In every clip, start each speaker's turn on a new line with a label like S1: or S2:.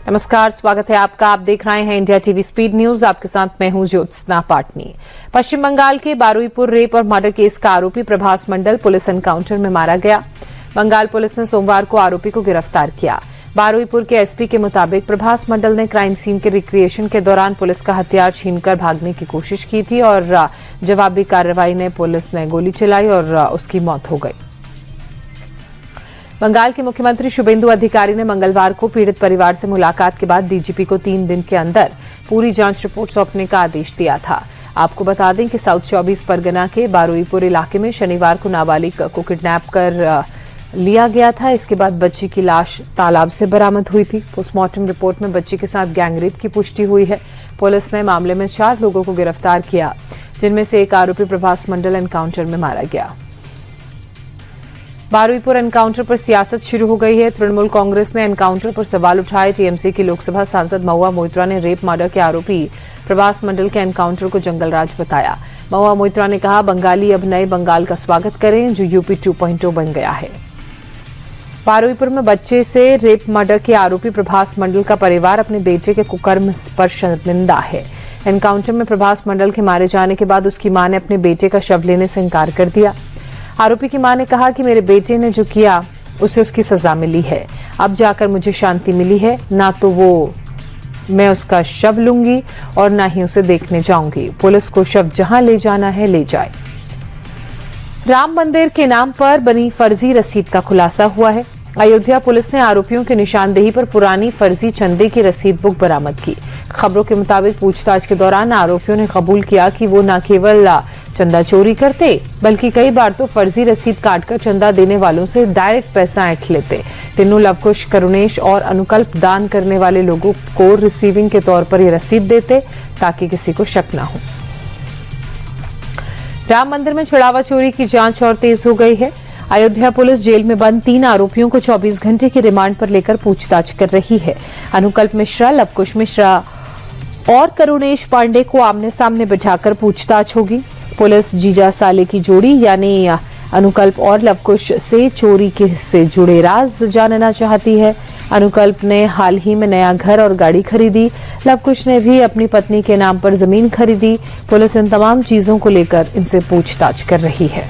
S1: नमस्कार, स्वागत है आपका। आप देख रहे हैं इंडिया टीवी स्पीड न्यूज। आपके साथ मैं हूं ज्योत्सना पाटनी। पश्चिम बंगाल के बारुईपुर रेप और मर्डर केस का आरोपी प्रभास मंडल पुलिस एनकाउंटर में मारा गया। बंगाल पुलिस ने सोमवार को आरोपी को गिरफ्तार किया। बारुईपुर के एसपी के मुताबिक प्रभास मंडल ने क्राइम सीन के रिक्रिएशन के दौरान पुलिस का हथियार छीनकर भागने की कोशिश की थी और जवाबी कार्रवाई में पुलिस ने गोली चलाई और उसकी मौत हो गई। बंगाल के मुख्यमंत्री शुभेंदु अधिकारी ने मंगलवार को पीड़ित परिवार से मुलाकात के बाद डीजीपी को 3 दिन के अंदर पूरी जांच रिपोर्ट सौंपने का आदेश दिया था। आपको बता दें कि साउथ 24 परगना के बारुईपुर इलाके में शनिवार को नाबालिग को किडनैप कर लिया गया था। इसके बाद बच्ची की लाश तालाब से बरामद हुई थी। पोस्टमार्टम रिपोर्ट में बच्ची के साथ गैंगरेप की पुष्टि हुई है। पुलिस ने मामले में 4 लोगों को गिरफ्तार किया, जिनमें से एक आरोपी प्रभास मंडल एनकाउंटर में मारा गया। बारुईपुर एनकाउंटर पर सियासत शुरू हो गई है। तृणमूल कांग्रेस ने एनकाउंटर पर सवाल उठाए। टीएमसी की लोकसभा सांसद महुआ मोइत्रा ने रेप मर्डर के आरोपी प्रभास मंडल के एनकाउंटर को जंगलराज बताया। महुआ मोइत्रा ने कहा, बंगाली अब नए बंगाल का स्वागत करें जो यूपी 2.0 बन गया है। बारुईपुर में बच्चे से रेप मर्डर के आरोपी प्रभास मंडल का परिवार अपने बेटे के कुकर्म पर शर्मिंदा है। एनकाउंटर में प्रभास मंडल के मारे जाने के बाद उसकी मां ने अपने बेटे का शव लेने से इंकार कर दिया। आरोपी की मां ने कहा कि मेरे बेटे ने जो किया उसे उसकी सजा मिली है। अब जाकर मुझे शांति मिली है। ना तो मैं उसका शव लूंगी और ना ही उसे देखने जाऊंगी। पुलिस को शव जहां ले जाना है ले जाए। राम मंदिर के नाम पर बनी फर्जी रसीद का खुलासा हुआ है। अयोध्या पुलिस ने आरोपियों की निशानदेही पर पुरानी फर्जी चंदे की रसीद बुक बरामद की। खबरों के मुताबिक पूछताछ के दौरान आरोपियों ने कबूल किया कि वो न केवल चंदा चोरी करते बल्कि कई बार तो फर्जी रसीद काटकर चंदा देने वालों से डायरेक्ट पैसा ऐंठ लेते। टिन्नू, लवकुश, करुणेश और अनुकल्प दान करने वाले लोगों को रिसीविंग के तौर पर ये रसीद देते ताकि किसी को शक न हो। राम मंदिर में चढ़ावा चोरी की जांच और तेज हो गई है। अयोध्या पुलिस जेल में बंद 3 आरोपियों को 24 घंटे की रिमांड पर लेकर पूछताछ कर रही है। अनुकल्प मिश्रा, लवकुश मिश्रा और करुणेश पांडे को आमने सामने बिठाकर पूछताछ होगी। पुलिस जीजा साले की जोड़ी यानी अनुकल्प और लवकुश से चोरी से जुड़े राज जानना चाहती है। अनुकल्प ने हाल ही में नया घर और गाड़ी खरीदी। लवकुश ने भी अपनी पत्नी के नाम पर जमीन खरीदी। पुलिस इन तमाम चीजों को लेकर इनसे पूछताछ कर रही है।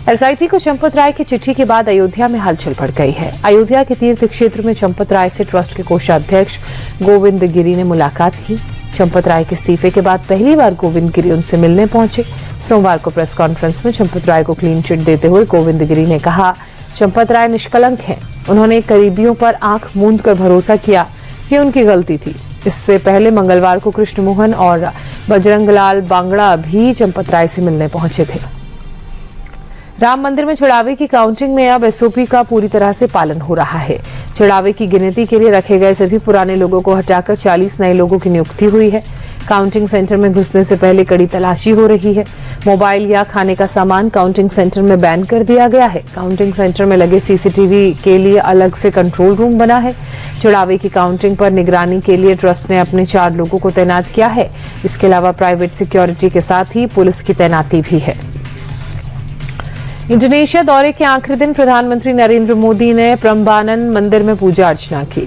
S1: एसआईटी को चंपत राय की चिट्ठी के बाद अयोध्या में हलचल बढ़ गई है। अयोध्या के तीर्थ क्षेत्र में चंपत राय से ट्रस्ट के कोषाध्यक्ष गोविंद गिरी ने मुलाकात की। चंपत राय के इस्तीफे के बाद पहली बार गोविंद गिरी उनसे मिलने पहुंचे। सोमवार को प्रेस कॉन्फ्रेंस में चंपत राय को क्लीन चिट देते हुए गोविंद गिरी ने कहा, चंपत राय निष्कलंक हैं। उन्होंने करीबियों पर आंख मूंद कर भरोसा किया, ये उनकी गलती थी। इससे पहले मंगलवार को कृष्ण मोहन और बजरंगलाल बांगड़ा भी चंपत राय से मिलने पहुंचे थे। राम मंदिर में चढ़ावे की काउंटिंग में अब एसओपी का पूरी तरह से पालन हो रहा है। चढ़ावे की गिनती के लिए रखे गए सभी पुराने लोगों को हटाकर 40 नए लोगों की नियुक्ति हुई है। काउंटिंग सेंटर में घुसने से पहले कड़ी तलाशी हो रही है। मोबाइल या खाने का सामान काउंटिंग सेंटर में बैन कर दिया गया है। काउंटिंग सेंटर में लगे सीसीटीवी के लिए अलग से कंट्रोल रूम बना है। चढ़ावे की काउंटिंग पर निगरानी के लिए ट्रस्ट ने अपने 4 लोगों को तैनात किया है। इसके अलावा प्राइवेट सिक्योरिटी के साथ ही पुलिस की तैनाती भी है। इंडोनेशिया दौरे के आखिरी दिन प्रधानमंत्री नरेंद्र मोदी ने प्रम्बानन मंदिर में पूजा अर्चना की।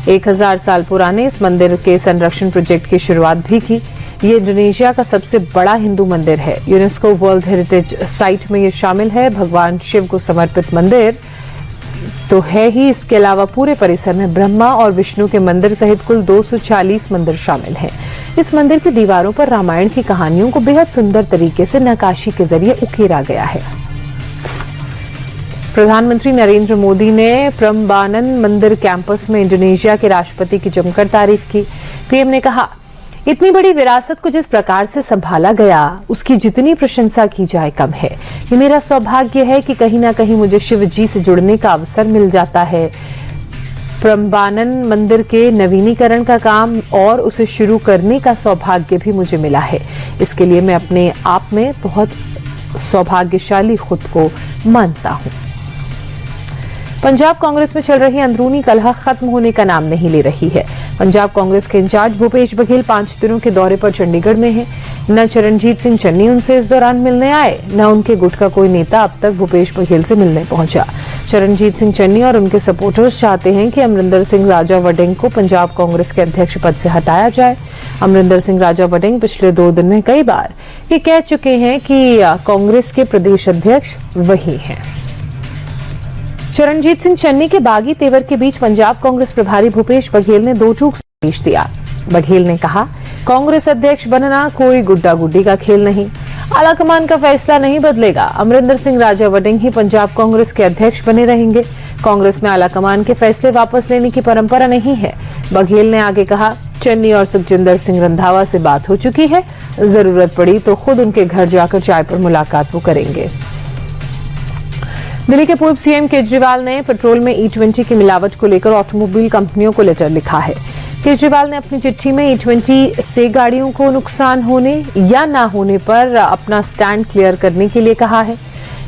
S1: 1000 साल पुराने इस मंदिर के संरक्षण प्रोजेक्ट की शुरुआत भी की। ये इंडोनेशिया का सबसे बड़ा हिंदू मंदिर है। यूनेस्को वर्ल्ड हेरिटेज साइट में ये शामिल है। भगवान शिव को समर्पित मंदिर तो है ही, इसके अलावा पूरे परिसर में ब्रह्मा और विष्णु के मंदिर सहित कुल 240 मंदिर शामिल हैं। इस मंदिर की दीवारों पर रामायण की कहानियों को बेहद सुंदर तरीके से नक्काशी के जरिए उकेरा गया है। प्रधानमंत्री नरेंद्र मोदी ने प्रम्बानन मंदिर कैंपस में इंडोनेशिया के राष्ट्रपति की जमकर तारीफ की। पीएम ने कहा, इतनी बड़ी विरासत को जिस प्रकार से संभाला गया उसकी जितनी प्रशंसा की जाए कम है। ये मेरा सौभाग्य है कि कहीं ना कहीं मुझे शिव जी से जुड़ने का अवसर मिल जाता है। प्रम्बानन मंदिर के नवीनीकरण का काम और उसे शुरू करने का सौभाग्य भी मुझे मिला है। इसके लिए मैं अपने आप में बहुत सौभाग्यशाली खुद को मानता हूं। पंजाब कांग्रेस में चल रही अंदरूनी कलह खत्म होने का नाम नहीं ले रही है। पंजाब कांग्रेस के इंचार्ज भूपेश बघेल 5 दिनों के दौरे पर चंडीगढ़ में हैं। न चरणजीत सिंह चन्नी उनसे इस दौरान मिलने आए, न उनके गुट का कोई नेता अब तक भूपेश बघेल से मिलने पहुंचा। चरणजीत सिंह चन्नी और उनके सपोर्टर्स चाहते हैं कि अमरिंदर सिंह राजा वडिंग को पंजाब कांग्रेस के अध्यक्ष पद से हटाया जाए। अमरिंदर सिंह राजा वडिंग पिछले 2 दिन में कई बार ये कह चुके हैं कि कांग्रेस के प्रदेश अध्यक्ष वही हैं। चरणजीत सिंह चन्नी के बागी तेवर के बीच पंजाब कांग्रेस प्रभारी भूपेश बघेल ने 2 टूक संदेश दिया। बघेल ने कहा, कांग्रेस अध्यक्ष बनना कोई गुड्डा गुड्डी का खेल नहीं, आलाकमान का फैसला नहीं बदलेगा। अमरिंदर सिंह राजा वडिंग ही पंजाब कांग्रेस के अध्यक्ष बने रहेंगे। कांग्रेस में आलाकमान के फैसले वापस लेने की परंपरा नहीं है। बघेल ने आगे कहा, चन्नी और सुखजिंदर सिंह रंधावा से बात हो चुकी है, जरूरत पड़ी तो खुद उनके घर जाकर चाय पर मुलाकात वो करेंगे। दिल्ली के पूर्व सीएम केजरीवाल ने पेट्रोल में E20 की मिलावट को लेकर ऑटोमोबाइल कंपनियों को लेटर लिखा है। केजरीवाल ने अपनी चिट्ठी में E20 से गाड़ियों को नुकसान होने या ना होने पर अपना स्टैंड क्लियर करने के लिए कहा है।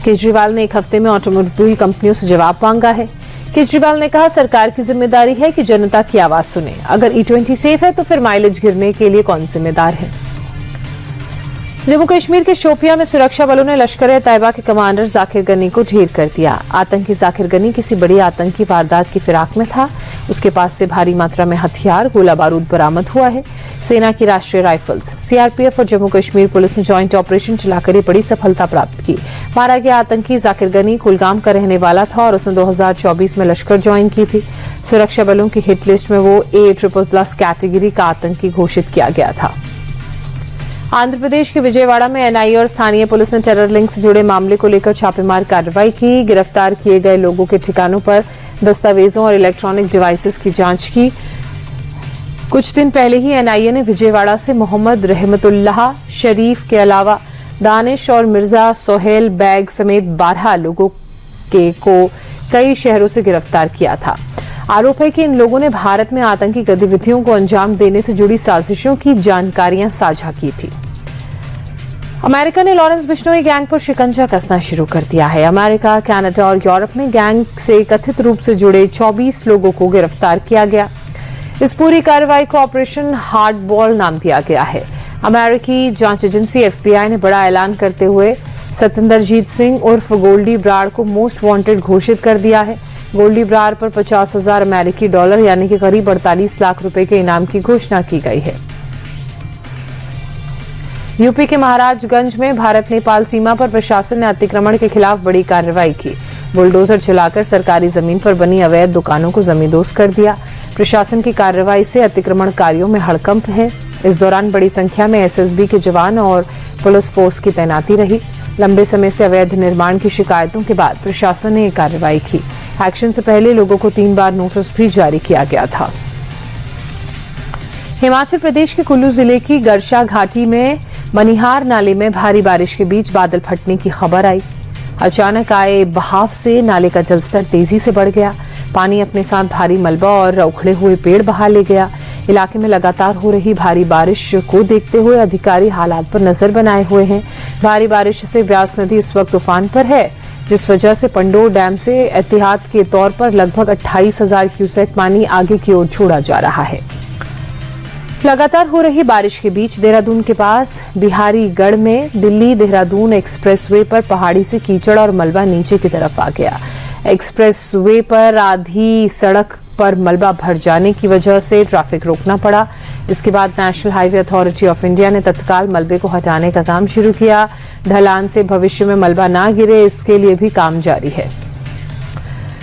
S1: केजरीवाल ने 1 हफ्ते में ऑटोमोबाइल कंपनियों से जवाब मांगा है। केजरीवाल ने कहा, सरकार की जिम्मेदारी है कि जनता की आवाज सुने। अगर E20 सेफ है तो फिर माइलेज गिरने के लिए कौन जिम्मेदार है। जम्मू कश्मीर के शोपियां में सुरक्षा बलों ने लश्कर-ए-तैयबा के कमांडर जाकिर गनी को ढेर कर दिया। आतंकी जाकिर गनी किसी बड़ी आतंकी वारदात की फिराक में था। उसके पास से भारी मात्रा में हथियार, गोला बारूद बरामद हुआ है। सेना की राष्ट्रीय राइफल्स, सीआरपीएफ और जम्मू कश्मीर पुलिस ने ज्वाइंट ऑपरेशन चलाकर ये बड़ी सफलता प्राप्त की। मारा गया आतंकी जाकिर गनी कुलगाम का रहने वाला था और उसने 2024 में लश्कर ज्वाइन की थी। सुरक्षा बलों की हिट लिस्ट में वो A++ कैटेगरी का आतंकी घोषित किया गया था। आंध्र प्रदेश के विजयवाड़ा में एनआईए और स्थानीय पुलिस ने टेरर लिंक से जुड़े मामले को लेकर छापेमार कार्रवाई की। गिरफ्तार किए गए लोगों के ठिकानों पर दस्तावेजों और इलेक्ट्रॉनिक डिवाइसेस की जांच की। कुछ दिन पहले ही एनआईए ने विजयवाड़ा से मोहम्मद रहमतुल्लाह शरीफ के अलावा दानिश और मिर्जा सोहेल बैग समेत 12 लोगों को कई शहरों से गिरफ्तार किया था। आरोप है कि इन लोगों ने भारत में आतंकी गतिविधियों को अंजाम देने से जुड़ी साजिशों की जानकारियां साझा की थी। अमेरिका ने लॉरेंस बिश्नोई गैंग पर शिकंजा कसना शुरू कर दिया है। अमेरिका, कनाडा और यूरोप में गैंग से कथित रूप से जुड़े 24 लोगों को गिरफ्तार किया गया। इस पूरी कार्रवाई को ऑपरेशन हार्ड बॉल नाम दिया गया है। अमेरिकी जांच एजेंसी FBI ने बड़ा ऐलान करते हुए सत्येंद्रजीत सिंह उर्फ गोल्डी ब्रार को मोस्ट वांटेड घोषित कर दिया है। गोल्डी ब्रार पर 50,000 अमेरिकी डॉलर यानी कि करीब 48 लाख रुपए के इनाम की घोषणा की गई है। यूपी के महाराजगंज में भारत नेपाल सीमा पर प्रशासन ने अतिक्रमण के खिलाफ बड़ी कार्रवाई की। बुलडोजर चलाकर सरकारी जमीन पर बनी अवैध दुकानों को जमींदोज कर दिया। प्रशासन की कार्रवाई से अतिक्रमणकारियों में हड़कंप है। इस दौरान बड़ी संख्या में SSB के जवान और पुलिस फोर्स की तैनाती रही। लंबे समय से अवैध निर्माण की शिकायतों के बाद प्रशासन ने यह कार्रवाई की। एक्शन से पहले लोगों को 3 बार नोटिस भी जारी किया गया था। हिमाचल प्रदेश के कुल्लू जिले की गरशा घाटी में मनिहार नाले में भारी बारिश के बीच बादल फटने की खबर आई। अचानक आए बहाव से नाले का जलस्तर तेजी से बढ़ गया। पानी अपने साथ भारी मलबा और उखड़े हुए पेड़ बहा ले गया। इलाके में लगातार हो रही भारी बारिश को देखते हुए अधिकारी हालात पर नजर बनाए हुए हैं। भारी बारिश से ब्यास नदी इस वक्त उफान पर है, जिस वजह से पंडोर डैम से एहतियात के तौर पर लगभग 28,000 क्यूसेक पानी आगे की ओर छोड़ा जा रहा है। लगातार हो रही बारिश के बीच देहरादून के पास बिहारीगढ़ में दिल्ली देहरादून एक्सप्रेसवे पर पहाड़ी से कीचड़ और मलबा नीचे की तरफ आ गया। एक्सप्रेसवे पर आधी सड़क पर मलबा भर जाने की वजह से ट्रैफिक रोकना पड़ा। इसके बाद national highway authority of India ने तत्काल मलबे को हटाने का काम शुरू किया। ढलान से भविष्य में मलबा ना गिरे, इसके लिए भी काम जारी है।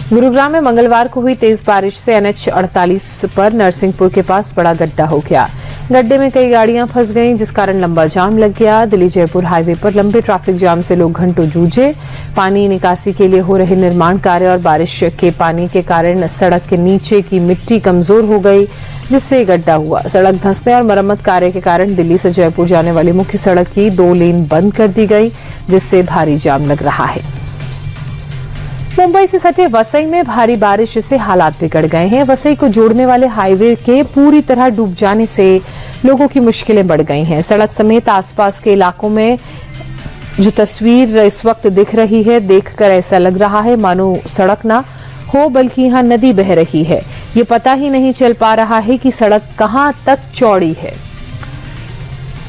S1: गुरुग्राम में मंगलवार को हुई तेज बारिश से NH 48 पर नरसिंहपुर के पास बड़ा गड्ढा हो गया। गड्ढे में कई गाड़ियां फंस गईं, जिस कारण लंबा जाम लग गया। दिल्ली जयपुर हाईवे पर लंबे ट्रैफिक जाम से लोग घंटों जूझे। पानी निकासी के लिए हो रहे निर्माण कार्य और बारिश के पानी के कारण सड़क के नीचे की मिट्टी कमजोर हो गई, जिससे गड्ढा हुआ। सड़क धंसने और मरम्मत कार्य के कारण दिल्ली से जयपुर जाने वाली मुख्य सड़क की 2 लेन बंद कर दी गई, जिससे भारी जाम लग रहा है। मुंबई से सटे वसई में भारी बारिश से हालात बिगड़ गए हैं। वसई को जोड़ने वाले हाईवे के पूरी तरह डूब जाने से लोगों की मुश्किलें बढ़ गई हैं। सड़क समेत आसपास के इलाकों में जो तस्वीर इस वक्त दिख रही है, देखकर ऐसा लग रहा है मानो सड़क ना हो, बल्कि यहाँ नदी बह रही है। ये पता ही नहीं चल पा रहा है कि सड़क कहां तक चौड़ी है।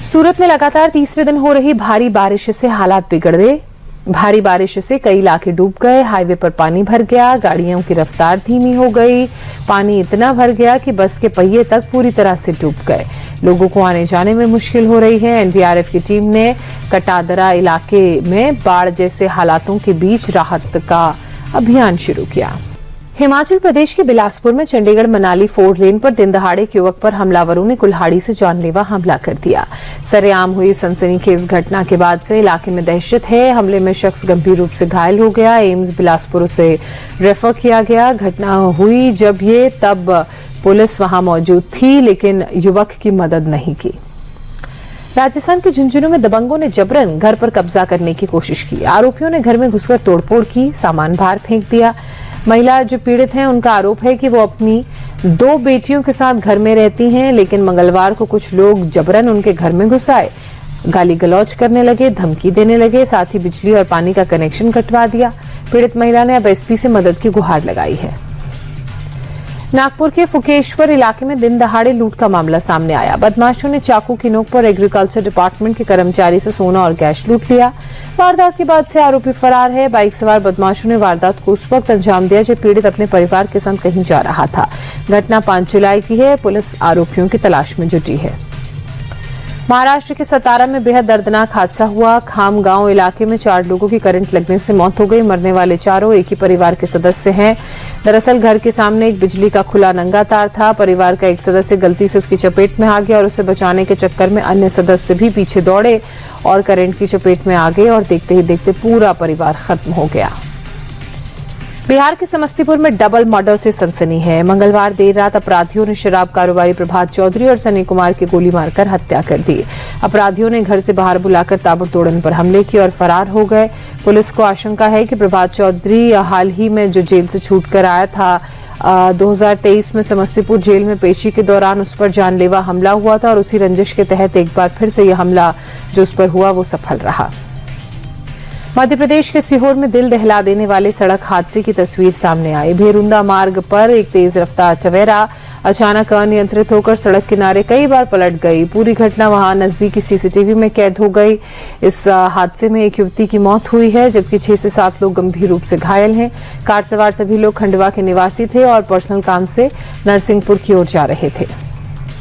S1: सूरत में लगातार तीसरे दिन हो रही भारी बारिश से हालात बिगड़ गए। भारी बारिश से कई इलाके डूब गए, हाईवे पर पानी भर गया, गाड़ियों की रफ्तार धीमी हो गई। पानी इतना भर गया कि बस के पहिए तक पूरी तरह से डूब गए। लोगों को आने जाने में मुश्किल हो रही है। एनडीआरएफ की टीम ने कटादरा इलाके में बाढ़ जैसे हालातों के बीच राहत का अभियान शुरू किया। हिमाचल प्रदेश के बिलासपुर में चंडीगढ़ मनाली 4 लेन पर दिन दहाड़े एक युवक पर हमलावरों ने कुल्हाड़ी से जानलेवा हमला कर दिया। सरेआम हुई सनसनीखेज घटना के बाद से इलाके में दहशत है। हमले में शख्स गंभीर रूप से घायल हो गया, एम्स बिलासपुर से रेफर किया गया। घटना हुई तब पुलिस वहां मौजूद थी, लेकिन युवक की मदद नहीं की। राजस्थान के झुंझुनू में दबंगों ने जबरन घर पर कब्जा करने की कोशिश की। आरोपियों ने घर में घुसकर तोड़फोड़ की, सामान बाहर फेंक दिया। महिला जो पीड़ित हैं, उनका आरोप है कि वो अपनी 2 बेटियों के साथ घर में रहती हैं, लेकिन मंगलवार को कुछ लोग जबरन उनके घर में घुस आए, गाली गलौज करने लगे, धमकी देने लगे, साथ ही बिजली और पानी का कनेक्शन कटवा दिया। पीड़ित महिला ने अब एसपी से मदद की गुहार लगाई है। नागपुर के फुकेश्वर इलाके में दिन दहाड़े लूट का मामला सामने आया। बदमाशों ने चाकू की नोक पर एग्रीकल्चर डिपार्टमेंट के कर्मचारी से सोना और कैश लूट लिया। वारदात के बाद से आरोपी फरार है। बाइक सवार बदमाशों ने वारदात को उस वक्त अंजाम दिया जब पीड़ित अपने परिवार के साथ कहीं जा रहा था। घटना 5 जुलाई की है। पुलिस आरोपियों की तलाश में जुटी है। महाराष्ट्र के सतारा में बेहद दर्दनाक हादसा हुआ। खाम गांव इलाके में 4 लोगों की करंट लगने से मौत हो गई। मरने वाले चारों एक ही परिवार के सदस्य हैं। दरअसल घर के सामने एक बिजली का खुला नंगा तार था। परिवार का एक सदस्य गलती से उसकी चपेट में आ गया और उसे बचाने के चक्कर में अन्य सदस्य भी पीछे दौड़े और करंट की चपेट में आ गए और देखते ही देखते पूरा परिवार खत्म हो गया। बिहार के समस्तीपुर में डबल मर्डर से सनसनी है। मंगलवार देर रात अपराधियों ने शराब कारोबारी प्रभात चौधरी और सनी कुमार की गोली मारकर हत्या कर दी। अपराधियों ने घर से बाहर बुलाकर ताबड़तोड़ उन पर हमले किए और फरार हो गए। पुलिस को आशंका है कि प्रभात चौधरी हाल ही में जो जेल से छूटकर आया था, 2023 में समस्तीपुर जेल में पेशी के दौरान उस पर जानलेवा हमला हुआ था और उसी रंजिश के तहत एक बार फिर से यह हमला जो उस पर हुआ वो सफल रहा। मध्य प्रदेश के सीहोर में दिल दहला देने वाले सड़क हादसे की तस्वीर सामने आई। भेरुंदा मार्ग पर एक तेज रफ्तार टवेरा अचानक अनियंत्रित होकर सड़क किनारे कई बार पलट गई। पूरी घटना वहां नजदीकी सीसीटीवी में कैद हो गई। इस हादसे में एक युवती की मौत हुई है, जबकि 6 से 7 लोग गंभीर रूप से घायल हैं। कार सवार सभी लोग खंडवा के निवासी थे और पर्सनल काम से नरसिंहपुर की ओर जा रहे थे।